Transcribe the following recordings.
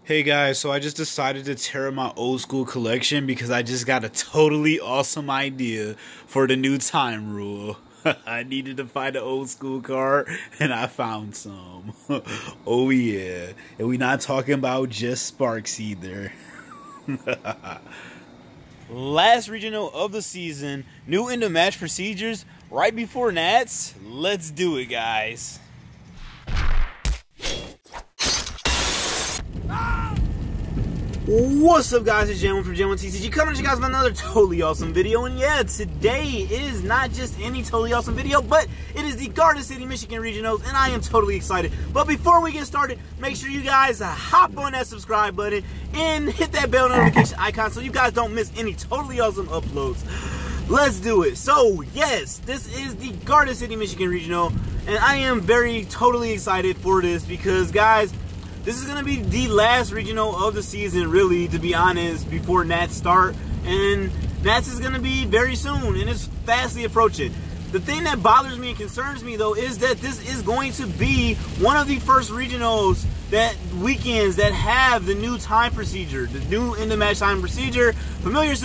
Hey guys, so I just decided to tear up my old school collection because I just got a totally awesome idea for the new time rule. I needed to find an old school card and I found some. Oh yeah, and we're not talking about just Sparks either. Last regional of the season, new into match procedures right before Nats. Let's do it, guys. What's up, guys? It's Jan1 from Jan1TCG coming at you guys with another totally awesome video. And yeah, today is not just any totally awesome video, but it is the Garden City, Michigan Regionals, and I am totally excited. But before we get started, make sure you guys hop on that subscribe button and hit that bell notification icon so you guys don't miss any totally awesome uploads. Let's do it. So yes, this is the Garden City, Michigan Regional, and I am totally excited for this because, guys, this is going to be the last regional of the season, really, to be honest, before Nats start. And Nats is going to be very soon, and it's fastly approaching. The thing that bothers me and concerns me, though, is that this is going to be one of the first regionals weekends that have the new time procedure, the new end-of-match time procedure. Familiarize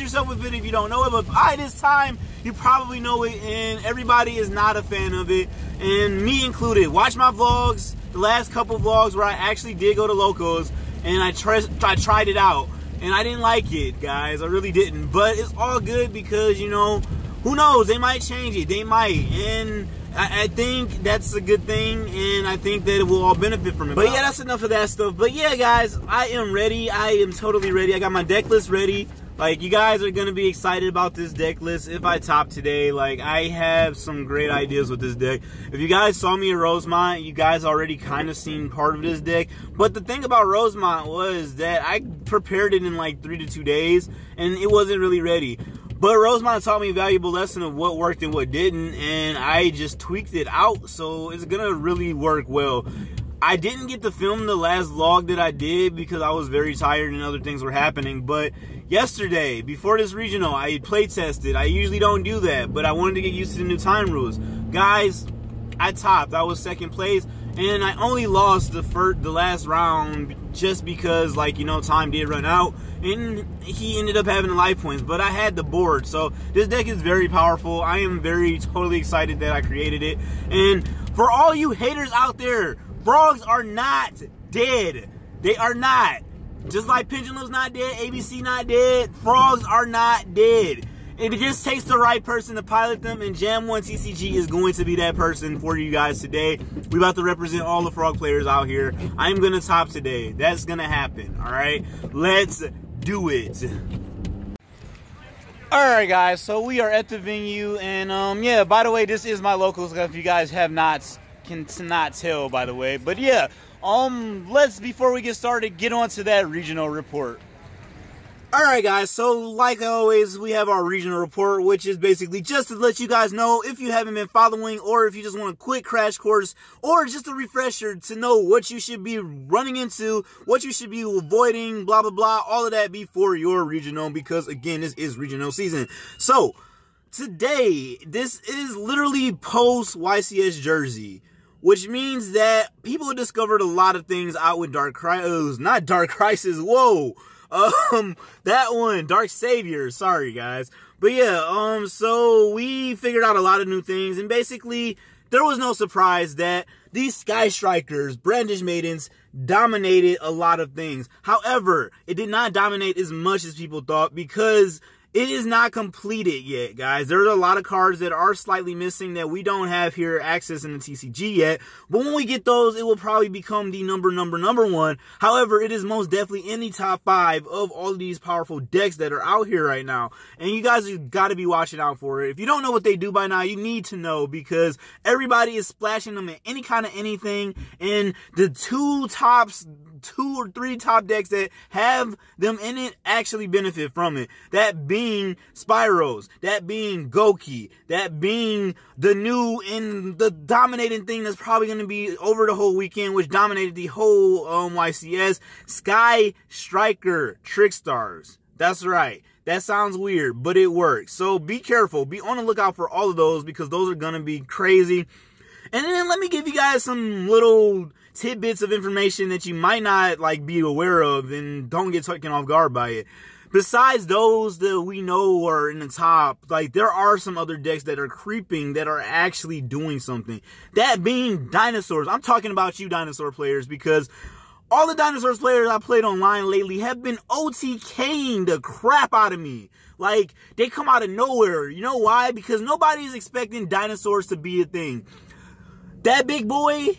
yourself with it if you don't know it, but by this time, you probably know it, and everybody is not a fan of it, and me included. Watch my vlogs. The last couple vlogs where I actually did go to locals and I tried it out and I didn't like it, guys. I really didn't, but it's all good because, you know, who knows, they might change it, they might, and I think that's a good thing, and I think that it will all benefit from it. But yeah, that's enough of that stuff. But yeah, guys, I am ready. I am totally ready. I got my deck list ready. Like, you guys are going to be excited about this deck list if I top today. Like, I have some great ideas with this deck. If you guys saw me at Rosemont, you guys already kind of seen part of this deck. But the thing about Rosemont was that I prepared it in like 3 to 2 days, and it wasn't really ready. But Rosemont taught me a valuable lesson of what worked and what didn't, and I just tweaked it out, so it's going to really work well. I didn't get to film the last vlog that I did because I was very tired and other things were happening, but yesterday, before this regional, I play tested. I usually don't do that, but I wanted to get used to the new time rules. Guys, I topped. I was second place, and I only lost the last round just because, like, you know, time did run out, and he ended up having the life points, but I had the board, so this deck is very powerful. I am totally excited that I created it, and for all you haters out there, frogs are not dead. They are not. Just like Pendulum's not dead, ABC not dead, frogs are not dead. It just takes the right person to pilot them, and Jan1TCG is going to be that person for you guys today. We about to represent all the frog players out here. I'm going to top today. That's going to happen, all right? Let's do it. All right, guys, so we are at the venue, and yeah, by the way, this is my locals, if you guys cannot tell, by the way. But yeah, let's, before we get started, get on to that regional report. Alright, guys, so like always, we have our regional report, which is basically just to let you guys know if you haven't been following, or if you just want a quick crash course, or just a refresher to know what you should be running into, what you should be avoiding, blah blah blah, all of that before your regional, because again, this is regional season. So today, this is literally post YCS Jersey, which means that people have discovered a lot of things out with Dark Crisis, not Dark Crisis, whoa, that one, Dark Savior, sorry guys. But yeah, so we figured out a lot of new things, and basically, there was no surprise that these Sky Strikers, Brandish Maidens, dominated a lot of things. However, it did not dominate as much as people thought because it is not completed yet, guys. There are a lot of cards that are slightly missing that we don't have here access in the TCG yet. But when we get those, it will probably become the number one. However, it is most definitely in the top 5 of all of these powerful decks that are out here right now. And you guys have got to be watching out for it. If you don't know what they do by now, you need to know, because everybody is splashing them in any kind of anything. And the 2 or 3 top decks that have them in it actually benefit from it. That being Spyros, that being Goki, that being the new and the dominating thing that's probably going to be over the whole weekend, which dominated the whole YCS, Sky Striker Trickstars. That's right. That sounds weird, but it works. So be careful. Be on the lookout for all of those, because those are going to be crazy. And then let me give you guys some little tidbits of information that you might not like be aware of, and don't get taken off guard by it. Besides those that we know are in the top, like, there are some other decks that are creeping that are actually doing something. That being dinosaurs. I'm talking about you dinosaur players, because all the dinosaurs players I played online lately have been OTKing the crap out of me. Like, they come out of nowhere. You know why? Because nobody's expecting dinosaurs to be a thing. That big boy,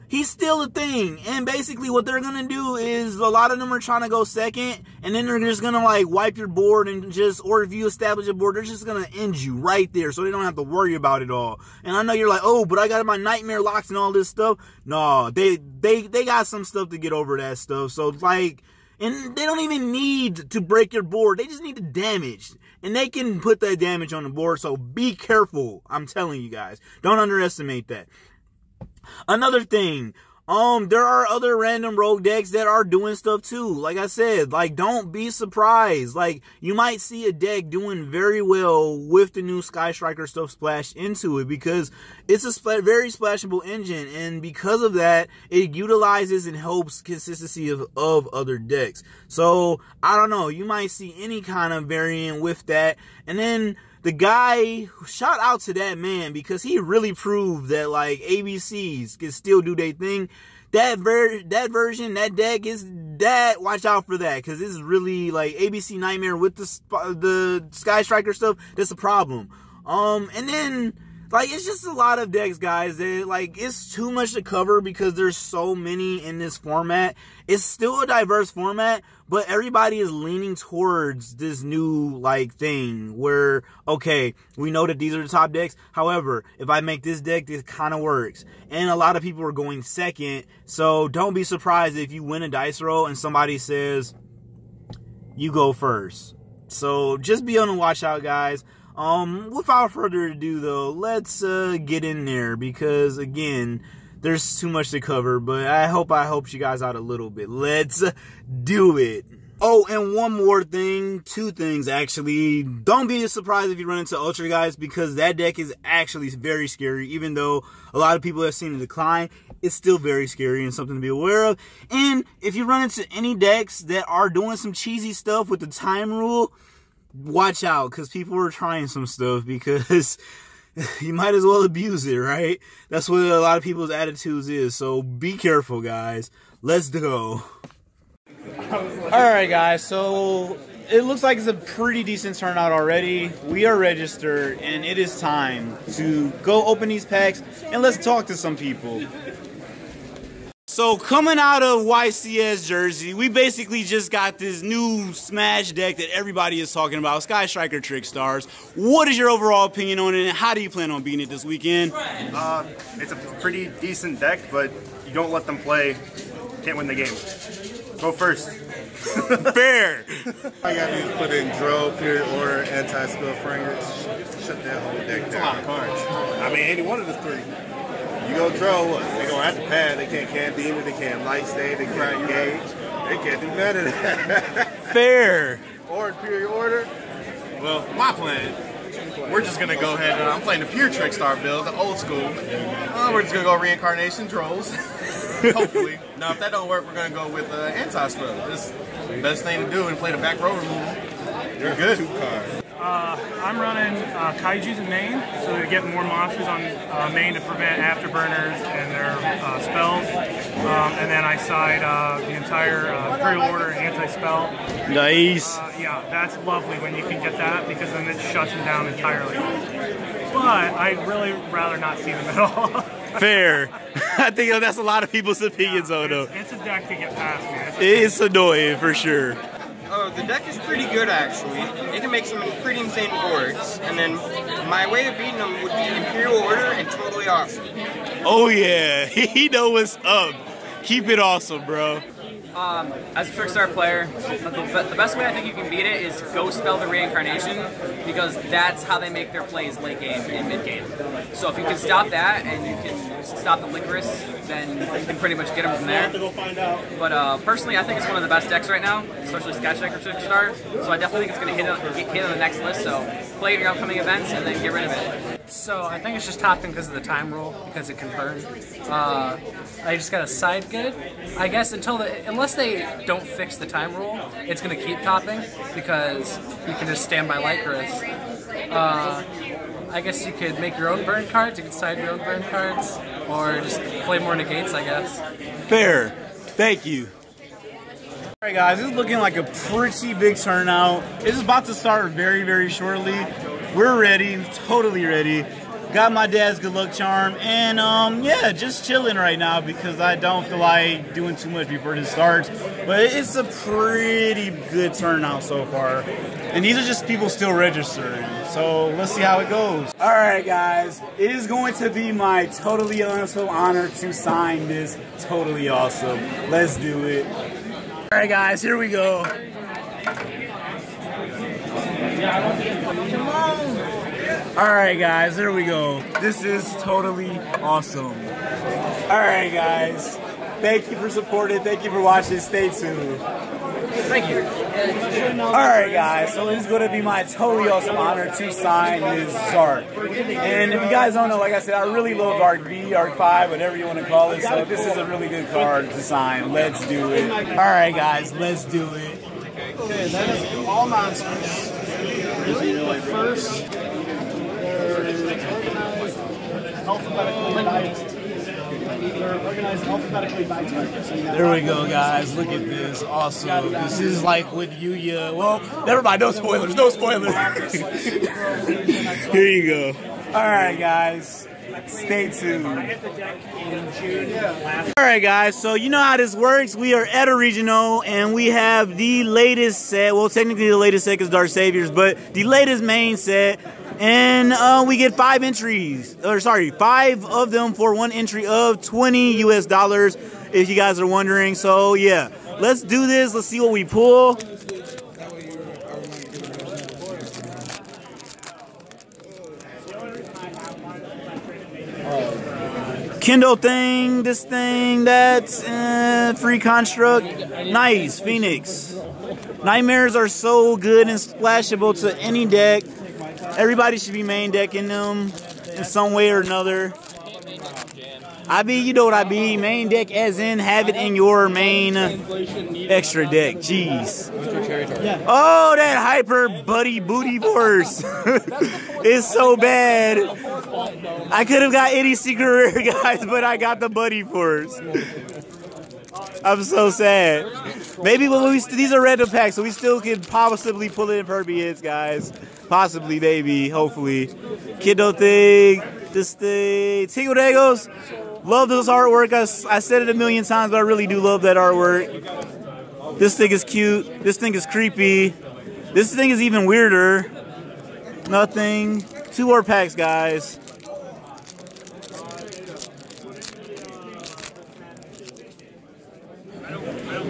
he's still a thing. And basically what they're going to do is, a lot of them are trying to go second, and then they're just going to like wipe your board and just, or if you establish a board, they're just going to end you right there, so they don't have to worry about it all. And I know you're like, oh, but I got my nightmare locks and all this stuff. No, they got some stuff to get over that stuff. So like, and they don't even need to break your board. They just need the damage. And they can put that damage on the board, so be careful. I'm telling you guys. Don't underestimate that. Another thing, there are other random rogue decks that are doing stuff too. Like I said, like, don't be surprised. Like, you might see a deck doing very well with the new Sky Striker stuff splashed into it, because it's a very splashable engine, and because of that, it utilizes and helps consistency of other decks. So, I don't know, you might see any kind of variant with that. And then the guy, shout out to that man, because he really proved that, like, ABCs can still do their thing. That version, that deck is that. Watch out for that, because it's really like ABC Nightmare with the Sky Striker stuff. That's a problem. And then, like, it's just a lot of decks, guys. Like, it's too much to cover because there's so many in this format. It's still a diverse format, but everybody is leaning towards this new, like, thing where, okay, we know that these are the top decks. However, if I make this deck, this kind of works. And a lot of people are going second, so don't be surprised if you win a dice roll and somebody says, you go first. So just be on the watch out, guys. Without further ado, though, let's get in there, because again, there's too much to cover, but I hope I helped you guys out a little bit. Let's do it. Oh, and one more thing, two things actually. Don't be surprised if you run into Ultra, guys, because that deck is actually very scary. Even though a lot of people have seen a decline, it's still very scary and something to be aware of. And if you run into any decks that are doing some cheesy stuff with the time rule, watch out, because people are trying some stuff, because you might as well abuse it, right? That's what a lot of people's attitudes is. So be careful, guys. Let's go. Alright, guys, so it looks like it's a pretty decent turnout already. We are registered, and it is time to go open these packs, and let's talk to some people. So coming out of YCS Jersey, we basically just got this new Smash deck that everybody is talking about, Sky Striker Trick Stars. What is your overall opinion on it, and how do you plan on beating it this weekend? It's a pretty decent deck, but you don't let them play, can't win the game. Go first. Fair. I got to put in draw, period order, anti-spell fragrance, shut that whole deck down. That's a lot of cards. I mean, any one of the three. You go draw what? They gonna have to pad. They can't demon, they can't light stay, they can't engage. They can't do none of that. Fair. Or period order. Well, my plan, we're just gonna go ahead and I'm playing the pure Trick Star build, the old school. We're just gonna go reincarnation draws. Hopefully. Now, if that don't work, we're gonna go with anti-spell. This is the best thing to do and play the back row removal. You're good. 2 cards. I'm running Kaiju's in main, so to get more monsters on main to prevent afterburners and their spells. And then I side the entire Imperial Order anti-spell. Nice. Yeah, that's lovely when you can get that, because then it shuts them down entirely. But I'd really rather not see them at all. Fair. I think that's a lot of people's opinions, though. It's a deck to get past, man. It's annoying, for sure. Oh, the deck is pretty good, actually. It can make some pretty insane boards. And then my way of beating them would be Imperial Order and Toadally Awesome. Oh, yeah. He know what's up. Keep it awesome, bro. As a Trickstar player, the best way I think you can beat it is go spell the reincarnation, because that's how they make their plays late game and mid game. So if you can stop that and you can stop the Licorice, then you can pretty much get them from there. But personally, I think it's one of the best decks right now, especially Sky Striker Trickstar. So I definitely think it's going to hit on the next list. So play it in your upcoming events and then get rid of it. So I think it's just topping because of the time rule, because it can burn. I just got a side good. I guess unless they don't fix the time rule, it's gonna keep topping because you can just stand by Lycris. I guess you could make your own burn cards. You could side your own burn cards, or just play more negates, I guess. Fair. Thank you. Alright guys, this is looking like a pretty big turnout. It's about to start very, very shortly. We're ready, totally ready. Got my dad's good luck charm, and yeah, just chilling right now because I don't feel like doing too much before this starts. But it's a pretty good turnout so far. And these are just people still registering. So let's see how it goes. Alright guys, it is going to be my totally awesome honor to sign this Totally Awesome. Let's do it. Alright guys, here we go. Alright guys, here we go. This is Totally Awesome. Alright guys, thank you for supporting, thank you for watching, stay tuned. Thank you. Alright guys, so it's going to be my totally awesome honor to sign this Zark. And if you guys don't know, like I said, I really love Arc V, Arc 5, whatever you want to call it, so this is a really good card to sign. Let's do it. Alright guys, let's do it. Okay, that is all nonsense. The first, they're organized alphabetically by type. There we go, guys. Look at this. Awesome. This is like with Yugioh. Well, never mind. No spoilers. No spoilers. Here you go. All right, guys. Stay tuned. Alright guys, so you know how this works. We are at a regional and we have the latest set. Well, technically the latest set is Dark Saviors, but the latest main set. And we get 5 entries, or sorry, 5 of them for 1 entry of $20 US, if you guys are wondering. So yeah, let's do this. Let's see what we pull. Kindle thing, this thing, that's free construct. Nice, Phoenix. Nightmares are so good and splashable to any deck. Everybody should be main decking them in some way or another. I be, you know what I be, main deck as in have it in your main extra deck. Jeez. Oh, that hyper buddy booty force. It's so bad. I could have got any secret rare guys, but I got the buddy force. I'm so sad. Maybe these are random packs, so we still could possibly pull it in Perbians, guys. Possibly, maybe, hopefully. Kiddo thing, this thing, Tingle Dagos. Love this artwork. I said it a million times, but I really do love that artwork. This thing is cute. This thing is creepy. This thing is even weirder. Nothing. 2 more packs, guys.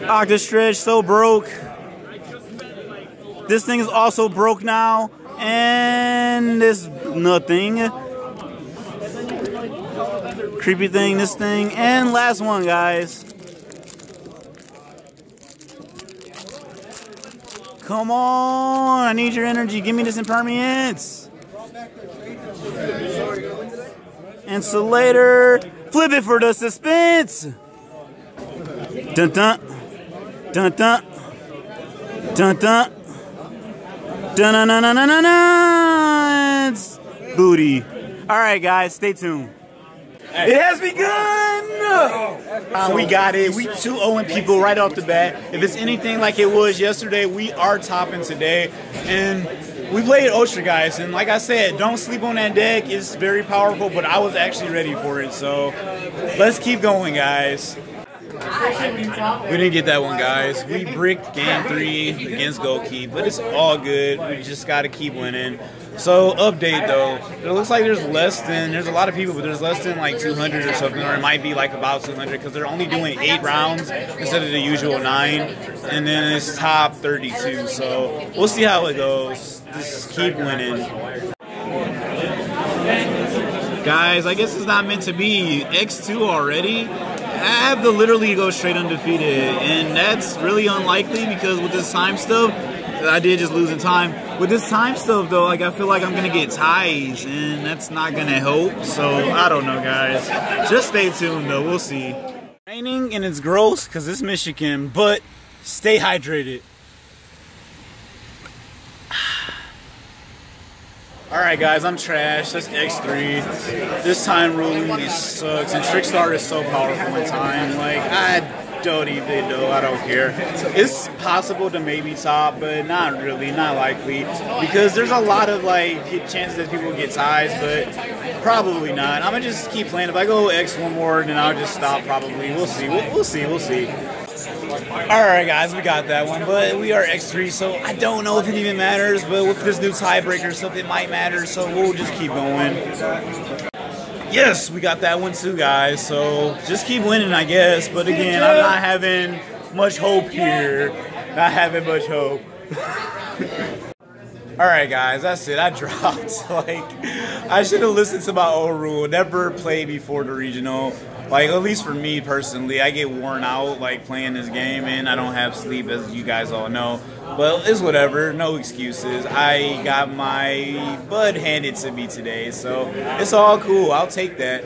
Octastretch, so broke. This thing is also broke now. And this nothing. Creepy thing, this thing. And last one, guys. Come on. I need your energy. Give me this impermanence. Insulator. Flip it for the suspense. Dun dun. Dun dun. Dun dun. Dun dun dun dun dun dun. It's booty. Alright guys, stay tuned. It has begun! We got it. We 2-0 people right off the bat. If it's anything like it was yesterday, we are topping today. And we played Ultra, guys. And like I said, don't sleep on that deck. It's very powerful, but I was actually ready for it. So let's keep going, guys. We didn't get that one, guys. We bricked game 3 against Goalkeep, but it's all good. We just got to keep winning. So, update though. It looks like there's a lot of people, but there's less than like 200 or something, or it might be like about 200 because they're only doing 8 rounds instead of the usual 9. And then it's top 32. So, we'll see how it goes. Just keep winning. Guys, I guess it's not meant to be. X2 already? I have to literally go straight undefeated, and that's really unlikely because with this time stuff, I did just lose in time. With this time stuff, though, like, I feel like I'm going to get ties, and that's not going to help. So, I don't know, guys. Just stay tuned, though. We'll see. Raining, and it's gross because it's Michigan, but stay hydrated. Alright guys, I'm trash. That's X3. This time really sucks. And Trickstar is so powerful in time. Like, I don't even know. I don't care. It's possible to maybe top, but not really. Not likely. Because there's a lot of, like, chances that people get ties, but probably not. I'm going to just keep playing. If I go X one more, then I'll just stop probably. We'll see. We'll see. We'll see. Alright guys, we got that one, but we are X3, so I don't know if it even matters, but with this new tiebreaker stuff, it might matter, so we'll just keep going. Yes, we got that one too, guys, so just keep winning, I guess, but again, I'm not having much hope here. Not having much hope. Alright guys, that's it. I dropped. Like, I should have listened to my old rule. Never play before the regional. Like, at least for me personally, I get worn out, like, playing this game, and I don't have sleep, as you guys all know. But it's whatever, no excuses. I got my bud handed to me today, so it's all cool. I'll take that.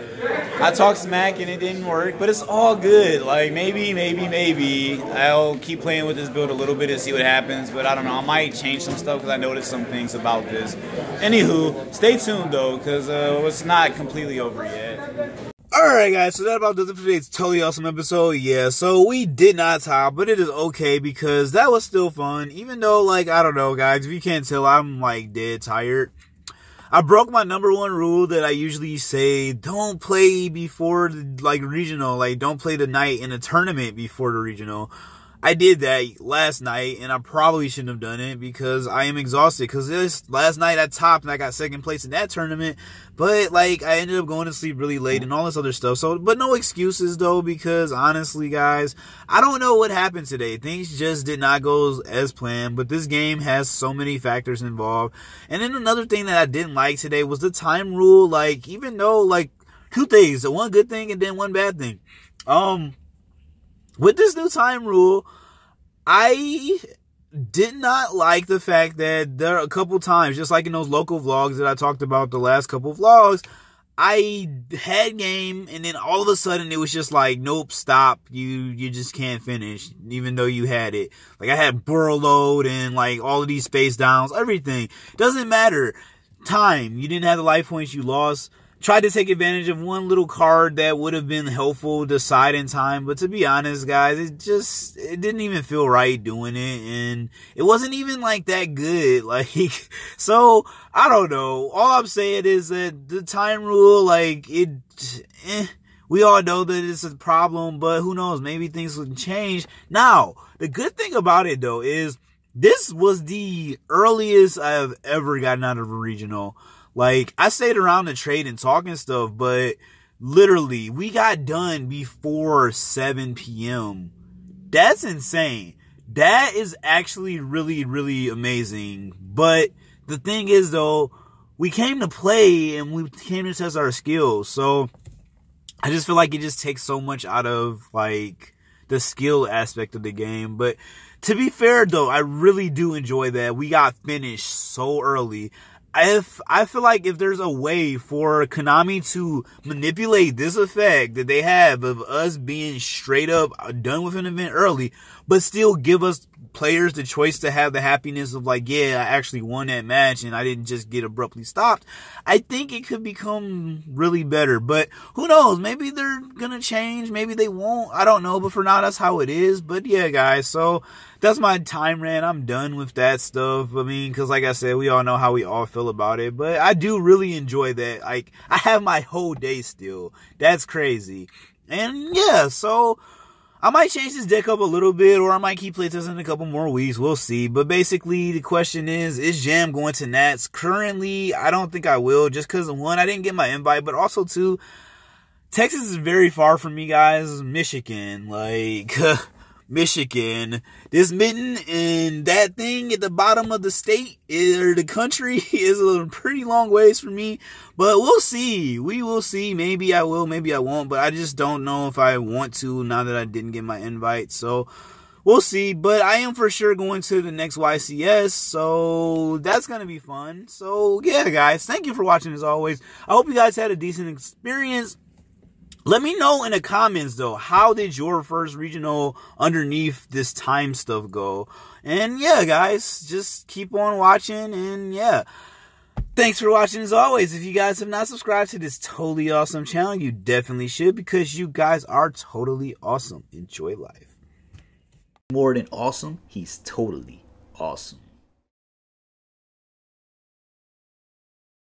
I talked smack, and it didn't work, but it's all good. Like, maybe I'll keep playing with this build a little bit and see what happens, but I don't know. I might change some stuff because I noticed some things about this. Anywho, stay tuned, though, because it's not completely over yet. Alright guys, so that about does it for today's Totally Awesome episode. Yeah, so we did not top, but it is okay because that was still fun. Even though, like, I don't know guys, if you can't tell, I'm like dead tired. I broke my #1 rule that I usually say, don't play before the, like, regional, like, don't play the night in a tournament before the regional. I did that last night, and I probably shouldn't have done it because I am exhausted. Because last night I topped and I got 2nd place in that tournament, but like I ended up going to sleep really late and all this other stuff. So, but no excuses though, because honestly, guys, I don't know what happened today. Things just did not go as planned. But this game has so many factors involved. And then another thing that I didn't like today was the time rule. Like, even though, like, 2 things, one good thing and then one bad thing. With this new time rule, I did not like the fact that there are a couple times, just like in those local vlogs that I talked about the last couple vlogs, I had game and then all of a sudden it was just like, nope, stop, you just can't finish, even though you had it. Like, I had burrow load and like all of these space downs, everything. Doesn't matter. Time. You didn't have the life points, you lost. Tried to take advantage of one little card that would have been helpful to side in time, but to be honest, guys, it didn't even feel right doing it, and it wasn't even like that good. Like, so I don't know. All I'm saying is that the time rule, like, we all know that it's a problem, but who knows? Maybe things would change. Now, the good thing about it though is this was the earliest I've ever gotten out of a regional. Like, I stayed around to trade and talk and stuff, but literally, we got done before 7 p.m. That's insane. That is actually really, really amazing. But the thing is, though, we came to play and we came to test our skills. So, I just feel like it just takes so much out of, like, the skill aspect of the game. But to be fair, though, I really do enjoy that. We got finished so early. I feel like if there's a way for Konami to manipulate this effect that they have of us being straight up done with an event early, but still give us players the choice to have the happiness of like, yeah, I actually won that match and I didn't just get abruptly stopped, I think it could become really better. But who knows? Maybe they're gonna change. Maybe they won't. I don't know. But for now, that's how it is. But yeah, guys. So that's my time rant. I'm done with that stuff. I mean, because like I said, we all know how we all feel about it. But I do really enjoy that. Like, I have my whole day still. That's crazy. And yeah, so I might change this deck up a little bit, or I might keep playtesting in a couple more weeks. We'll see. But basically, the question is Jam going to Nats? Currently, I don't think I will, just because, one, I didn't get my invite, but also, two, Texas is very far from me, guys. Michigan, like, Michigan. This mitten and that thing at the bottom of the state, or the country, is a pretty long ways from me. But we'll see. We will see. Maybe I will, maybe I won't. But I just don't know if I want to now that I didn't get my invite. So we'll see. But I am for sure going to the next YCS, so that's going to be fun. So, yeah, guys, thank you for watching as always. I hope you guys had a decent experience. Let me know in the comments, though, how did your first regional underneath this time stuff go? And, yeah, guys, just keep on watching, and, yeah. Thanks for watching as always. If you guys have not subscribed to this totally awesome channel, you definitely should, because you guys are totally awesome. Enjoy life. More than awesome, he's totally awesome.